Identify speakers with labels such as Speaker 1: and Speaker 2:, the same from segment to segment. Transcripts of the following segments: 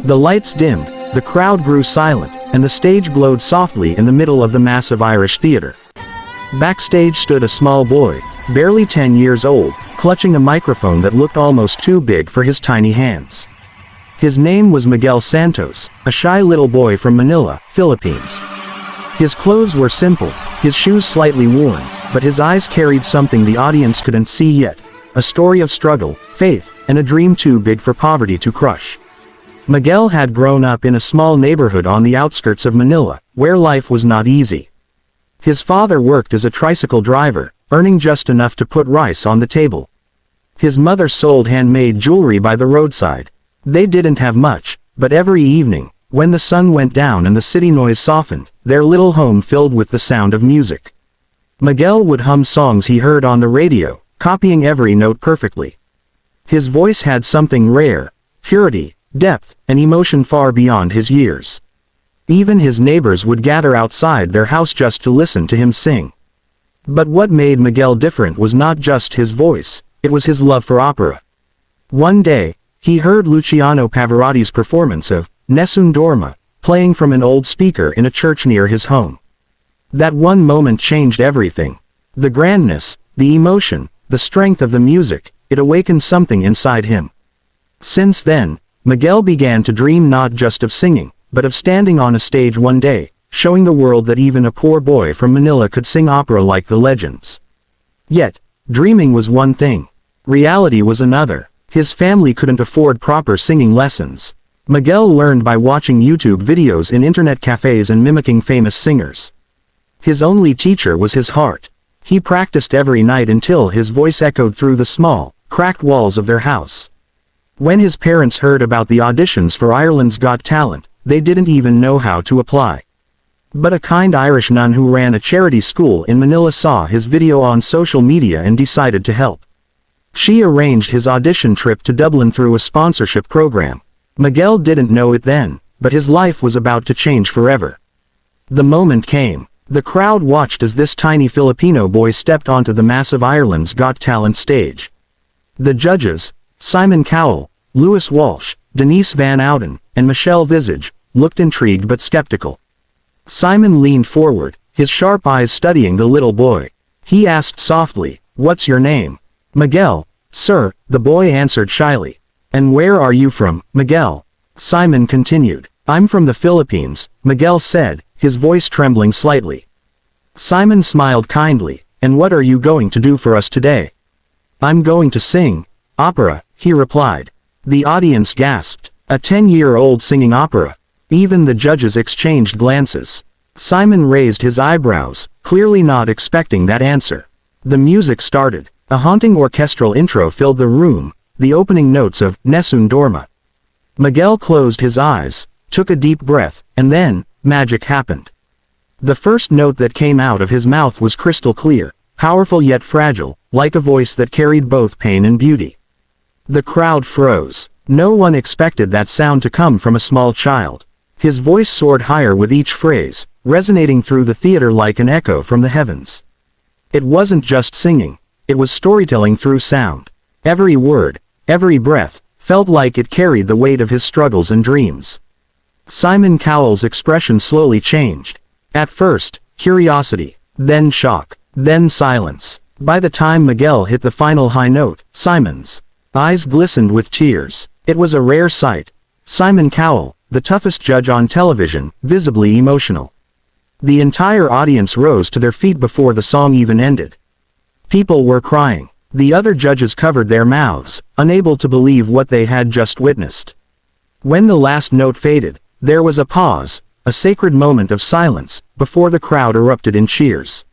Speaker 1: The lights dimmed, the crowd grew silent, and the stage glowed softly in the middle of the massive Irish theater. Backstage stood a small boy, barely 10 years old, clutching a microphone that looked almost too big for his tiny hands. His name was Miguel Santos, a shy little boy from Manila, Philippines. His clothes were simple, his shoes slightly worn, but his eyes carried something the audience couldn't see yet, a story of struggle, faith, and a dream too big for poverty to crush. Miguel had grown up in a small neighborhood on the outskirts of Manila, where life was not easy. His father worked as a tricycle driver, earning just enough to put rice on the table. His mother sold handmade jewelry by the roadside. They didn't have much, but every evening, when the sun went down and the city noise softened, their little home filled with the sound of music. Miguel would hum songs he heard on the radio, copying every note perfectly. His voice had something rare, purity, depth, and emotion far beyond his years. Even his neighbors would gather outside their house just to listen to him sing. But what made Miguel different was not just his voice, it was his love for opera. One day, he heard Luciano Pavarotti's performance of Nessun Dorma, playing from an old speaker in a church near his home. That one moment changed everything. The grandness, the emotion, the strength of the music, it awakened something inside him. Since then, Miguel began to dream not just of singing, but of standing on a stage one day, showing the world that even a poor boy from Manila could sing opera like the legends. Yet, dreaming was one thing. Reality was another. His family couldn't afford proper singing lessons. Miguel learned by watching YouTube videos in internet cafes and mimicking famous singers. His only teacher was his heart. He practiced every night until his voice echoed through the small, cracked walls of their house. When his parents heard about the auditions for Ireland's Got Talent, they didn't even know how to apply. But a kind Irish nun who ran a charity school in Manila saw his video on social media and decided to help. She arranged his audition trip to Dublin through a sponsorship program. Miguel didn't know it then, but his life was about to change forever. The moment came. The crowd watched as this tiny Filipino boy stepped onto the massive Ireland's Got Talent stage. The judges, Simon Cowell, Lewis Walsh, Denise Van Ouden, and Michelle Visage, looked intrigued but skeptical. Simon leaned forward, his sharp eyes studying the little boy. He asked softly, "What's your name?" "Miguel, sir," the boy answered shyly. "And where are you from, Miguel?" Simon continued. "I'm from the Philippines," Miguel said, his voice trembling slightly. Simon smiled kindly. "And what are you going to do for us today?" "I'm going to sing opera," he replied. The audience gasped. A 10-year-old singing opera. Even the judges exchanged glances. Simon raised his eyebrows, clearly not expecting that answer. The music started. A haunting orchestral intro filled the room, the opening notes of Nessun Dorma. Miguel closed his eyes, took a deep breath, and then, magic happened. The first note that came out of his mouth was crystal clear, powerful yet fragile, like a voice that carried both pain and beauty. The crowd froze. No one expected that sound to come from a small child. His voice soared higher with each phrase, resonating through the theater like an echo from the heavens. It wasn't just singing. It was storytelling through sound. Every word, every breath, felt like it carried the weight of his struggles and dreams. Simon Cowell's expression slowly changed. At first, curiosity, then shock, then silence. By the time Miguel hit the final high note, Simon's eyes glistened with tears. It was a rare sight. Simon Cowell, the toughest judge on television, visibly emotional. The entire audience rose to their feet before the song even ended. People were crying. The other judges covered their mouths, unable to believe what they had just witnessed. When the last note faded, there was a pause, a sacred moment of silence, before the crowd erupted in cheers.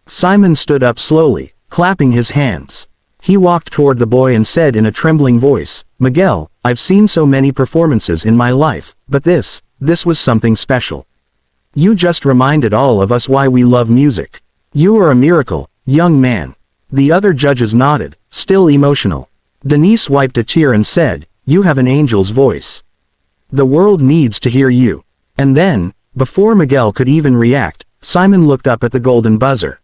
Speaker 1: Simon stood up slowly, clapping his hands. He walked toward the boy and said in a trembling voice, "Miguel, I've seen so many performances in my life, but this was something special. You just reminded all of us why we love music. You are a miracle, young man." The other judges nodded, still emotional. Denise wiped a tear and said, "You have an angel's voice. The world needs to hear you." And then, before Miguel could even react, Simon looked up at the golden buzzer.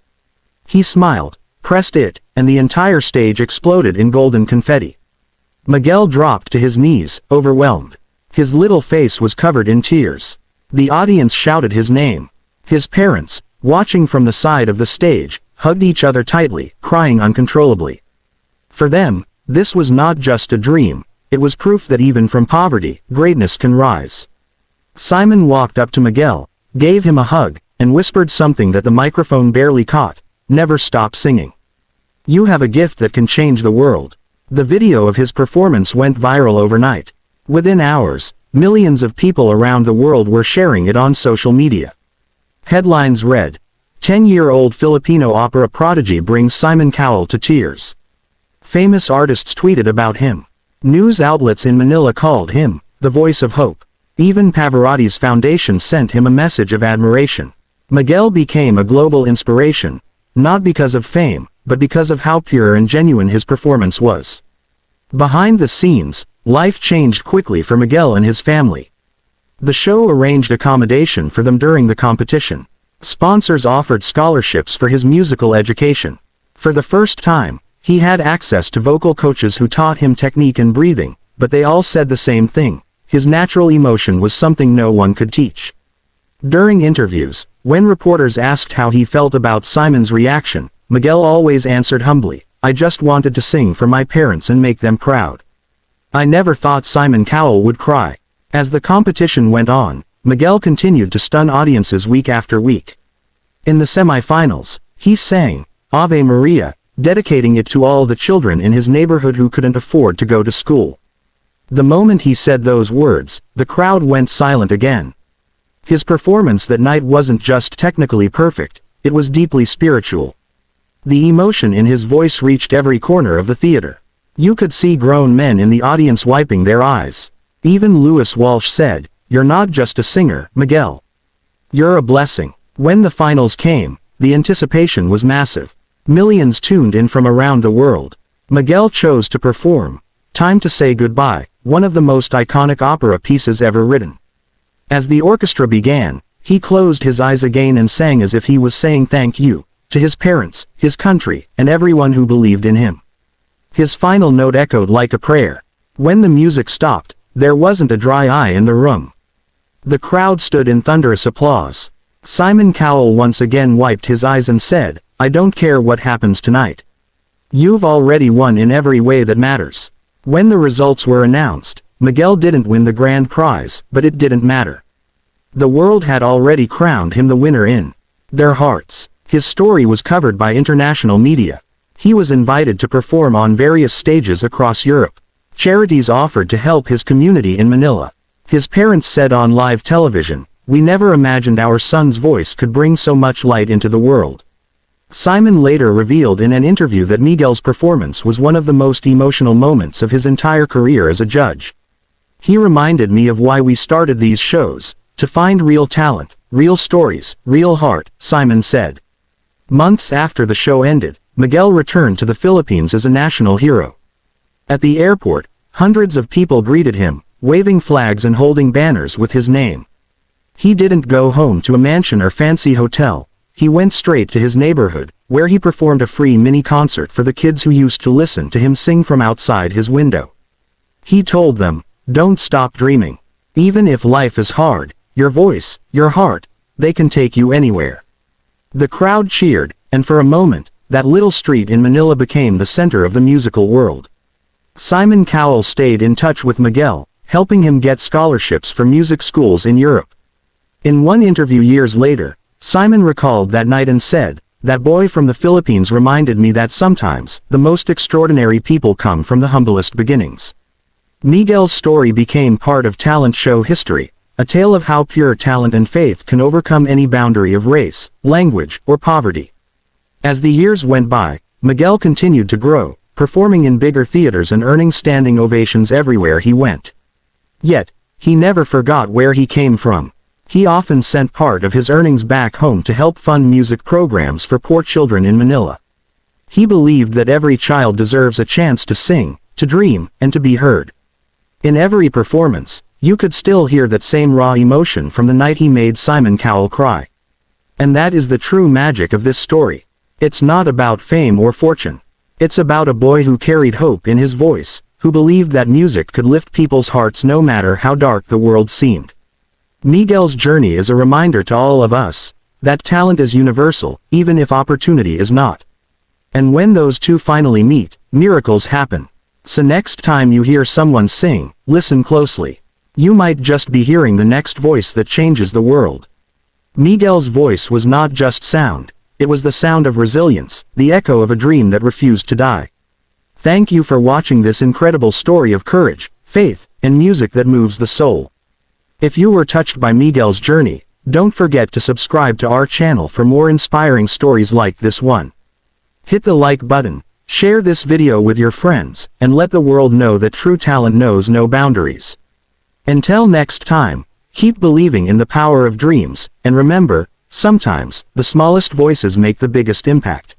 Speaker 1: He smiled, pressed it, and the entire stage exploded in golden confetti. Miguel dropped to his knees, overwhelmed. His little face was covered in tears. The audience shouted his name. His parents, watching from the side of the stage, hugged each other tightly, crying uncontrollably. For them, this was not just a dream, it was proof that even from poverty, greatness can rise. Simon walked up to Miguel, gave him a hug, and whispered something that the microphone barely caught: "Never stop singing. You have a gift that can change the world." The video of his performance went viral overnight. Within hours, millions of people around the world were sharing it on social media. Headlines read, "10-year-old Filipino opera prodigy brings Simon Cowell to tears." Famous artists tweeted about him. News outlets in Manila called him the voice of hope. Even Pavarotti's foundation sent him a message of admiration. Miguel became a global inspiration, not because of fame, but because of how pure and genuine his performance was. Behind the scenes, life changed quickly for Miguel and his family. The show arranged accommodation for them during the competition. Sponsors offered scholarships for his musical education. For the first time, he had access to vocal coaches who taught him technique and breathing, but they all said the same thing: his natural emotion was something no one could teach. During interviews, when reporters asked how he felt about Simon's reaction, Miguel always answered humbly, "I just wanted to sing for my parents and make them proud. I never thought Simon Cowell would cry." As the competition went on, Miguel continued to stun audiences week after week. In the semi-finals, he sang Ave Maria, dedicating it to all the children in his neighborhood who couldn't afford to go to school. The moment he said those words, the crowd went silent again. His performance that night wasn't just technically perfect, it was deeply spiritual. The emotion in his voice reached every corner of the theater. You could see grown men in the audience wiping their eyes. Even Lewis Walsh said, "You're not just a singer, Miguel. You're a blessing." When the finals came, the anticipation was massive. Millions tuned in from around the world. Miguel chose to perform Time to Say Goodbye, one of the most iconic opera pieces ever written. As the orchestra began, he closed his eyes again and sang as if he was saying thank you to his parents, his country, and everyone who believed in him. His final note echoed like a prayer. When the music stopped, there wasn't a dry eye in the room. The crowd stood in thunderous applause. Simon Cowell once again wiped his eyes and said, "I don't care what happens tonight. You've already won in every way that matters." When the results were announced, Miguel didn't win the grand prize, but it didn't matter. The world had already crowned him the winner in their hearts. His story was covered by international media. He was invited to perform on various stages across Europe. Charities offered to help his community in Manila. His parents said on live television, "We never imagined our son's voice could bring so much light into the world." Simon later revealed in an interview that Miguel's performance was one of the most emotional moments of his entire career as a judge. "He reminded me of why we started these shows, to find real talent, real stories, real heart," Simon said. Months after the show ended, Miguel returned to the Philippines as a national hero. At the airport, hundreds of people greeted him, waving flags and holding banners with his name. He didn't go home to a mansion or fancy hotel. He went straight to his neighborhood, where he performed a free mini-concert for the kids who used to listen to him sing from outside his window. He told them, "Don't stop dreaming. Even if life is hard, your voice, your heart, they can take you anywhere." The crowd cheered, and for a moment, that little street in Manila became the center of the musical world. Simon Cowell stayed in touch with Miguel, helping him get scholarships for music schools in Europe. In one interview years later, Simon recalled that night and said, "That boy from the Philippines reminded me that sometimes, the most extraordinary people come from the humblest beginnings." Miguel's story became part of talent show history, a tale of how pure talent and faith can overcome any boundary of race, language, or poverty. As the years went by, Miguel continued to grow, performing in bigger theaters and earning standing ovations everywhere he went. Yet, he never forgot where he came from. He often sent part of his earnings back home to help fund music programs for poor children in Manila. He believed that every child deserves a chance to sing, to dream, and to be heard. In every performance, you could still hear that same raw emotion from the night he made Simon Cowell cry. And that is the true magic of this story. It's not about fame or fortune. It's about a boy who carried hope in his voice, who believed that music could lift people's hearts no matter how dark the world seemed. Miguel's journey is a reminder to all of us that talent is universal, even if opportunity is not. And when those two finally meet, miracles happen. So next time you hear someone sing, listen closely. You might just be hearing the next voice that changes the world. Miguel's voice was not just sound, it was the sound of resilience, the echo of a dream that refused to die. Thank you for watching this incredible story of courage, faith, and music that moves the soul. If you were touched by Miguel's journey, don't forget to subscribe to our channel for more inspiring stories like this one. Hit the like button, share this video with your friends, and let the world know that true talent knows no boundaries. Until next time, keep believing in the power of dreams, and remember, sometimes, the smallest voices make the biggest impact.